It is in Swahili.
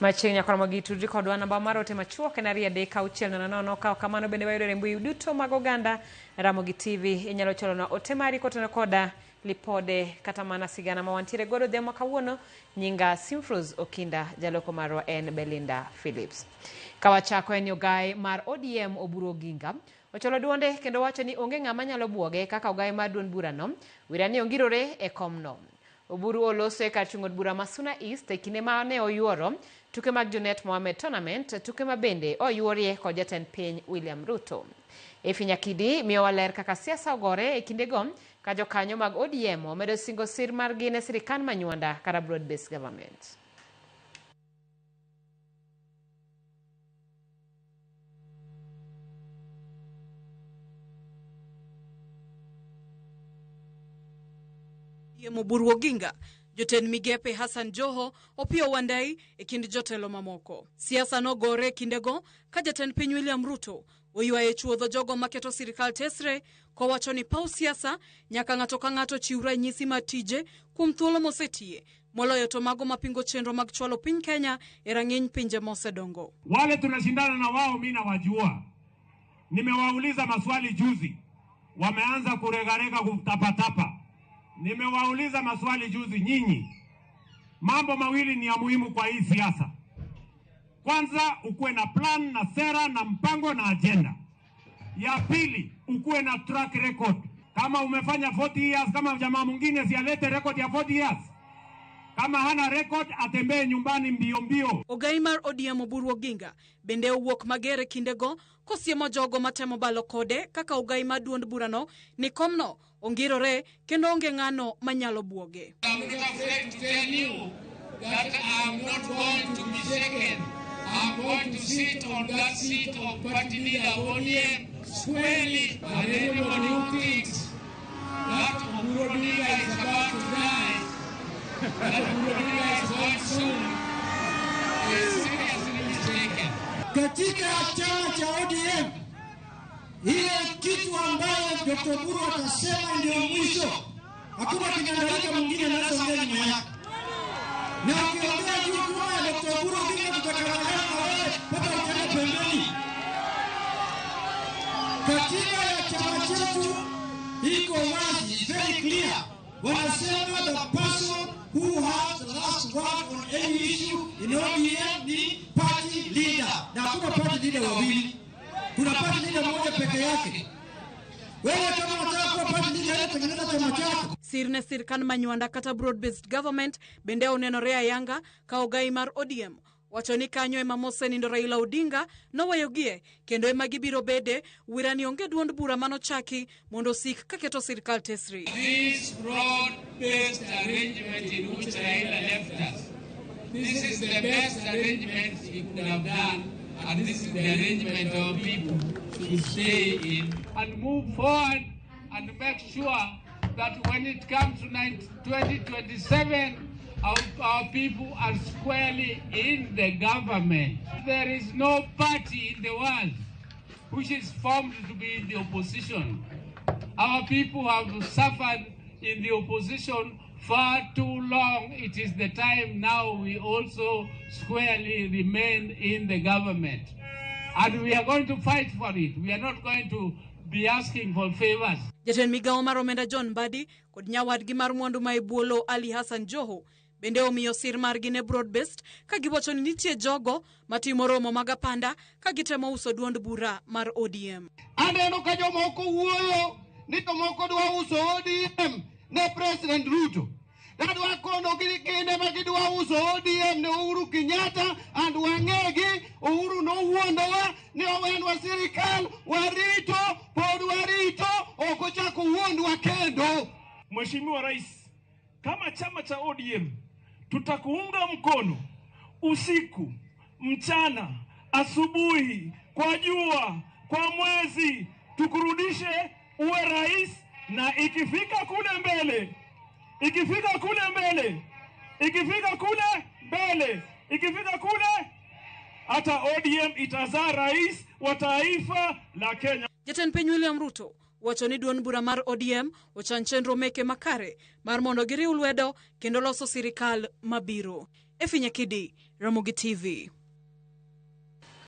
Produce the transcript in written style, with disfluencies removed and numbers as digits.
Machiegni akoro magitudri kodwa namba mar ote machuok en 3:6 ka kamano bende wayudo mbui duto mag oganda Ramogi TV inyalo chalona ote mari kotono koda lipode kata mana sigana ma wantiere godo demo kawuono nyinga Simfros Okinda jaloko marwa en Belinda Phillips. Kawachako en Ogai mar ODM Oburu Oginga ocholo duonde kendo wacho ni onge ng'ama nyalo buoge kaka ogai mar duond burano wirani ongirore e komno. Oburu olose kar chung'od bura Masuna East kinde ma ne oyuoro tuke mag Junet Mohamed Tournament tuke ma bende oyuorie kod jatend piny William Ruto. Finyakidi miyo waler kaka siasa ogore e kindego ka jokanyo mag ODM omedo singo sir margi ne sirikal manywanda kara broad based government. Oburu Oginga, jotend migepe Hassan Joho, Opiyo Wandayi e kind jotelo mamoko. Siasa nogore kindego ka jatend piny William Ruto oywayo chuodho jogo maketo sirikal tesre kowacho ni paw siasa nyaka ng'ato ka ng'ato chiw ranyisi mar tije kuom thuolo mosetie moloyo to mago mapingo chenro mag chwalo piny Kenya e rang'iny pinje mosedongo. Wale tunashindana na wao mimi nawajua. Nimewauliza maswali juzi. Wameanza kuregarega kutapatapa. Nimewauliza maswali juzi nyinyi. Mambo mawili ni ya muhimu kwa hii siasa. Kwanza ukuwe na plan na sera na mpango na agenda. Ya pili ukuwe na track record. Kama umefanya 40 years kama jamaa mwingine sialete record ya 40 years. Kama hana record atembee nyumbani mbio mbio. Ogai mar ODM Oburu Oginga bende owuok magere kindego kosiemo jogo matemo balo kode kaka ogai mar duond burano ni komno ongirore kendo onge ng'ano manyalo buoge. I'm not afraid to tell you that I'm not going to be shaken. I'm going to sit on that seat of party leader ODM squarely. And anyone who thinks that Oburu Oginga is about to die, that Oburu Oginga is going soon, is seriously mistaken. Katika chama cha ODM, ile kitu ambayo Dr. Oburu atasema ndio mwisho. Hakuna kinyangalika mwingine anasongea nyuma yake. Na ukiongea juu kwa Dr. Oburu Oginga tutakaragana na wewe mpaka utaenda pembeni. Katika ya chama chetu iko wazi, very clear. Wanasema the person who has the last word on any issue in ODM ni party leader. Na hakuna party leader wawili. Kuna party leader mmoja peke yake. Wewe kama unataka kuwa party leader tengeneza chama chako. Sirne sirkan manywanda kata broad based government bende onenore ayanga ka ogai mar ODM wacho ni kanyo ema mosenindo Raila Odinga noweyogie kendo ema gibiro bede wirani onge duond bura manochaki mondo sik kaketo sirikal tesri. This broad-based arrangement in which Raila left us, this is the best arrangement he could have done, and this is the arrangement our people should stay in and move forward and make sure that when it comes to 2027, our people are squarely in the government. There is no party in the world which is formed to be in the opposition. Our people have suffered in the opposition far too long. It is the time now we also squarely remain in the government. And we are going to fight for it. We are not going to be asking for favors. Jatend migawo mar omenda John Mbadi kod nyawadgi mar mwandu ma ibuolo Ali Hassan Joho bende omiyo sir margi ne broad based ka giwacho ni nitie jogo matimo romo mag apanda ka gitemo uso duond bura mar ODM. Aneno ka jomoko wuoyo ni to moko dwa uso ODM ne President Ruto. Dadwa kono kinde ma gidwa uso ODM ne Uhuru Kenyatta and wang'egi Uhuru no wuondowa ni owenwa sirikal warito pod warito oko chako wuondwa kendo. Mheshimiwa Rais, kama chama cha ODM tutakuunga mkono usiku, mchana, asubuhi, kwa jua, kwa mwezi, tukurudishe uwe rais, na ikifika kule mbele hata ODM itazaa rais wa taifa la Kenya. Jatend piny William Ruto wacho ni duond bura mar ODM ochan chenro meke makare mar mondo giriw lwedo kendo loso sirikal mabiro. Efinya Kidi, Ramogi TV.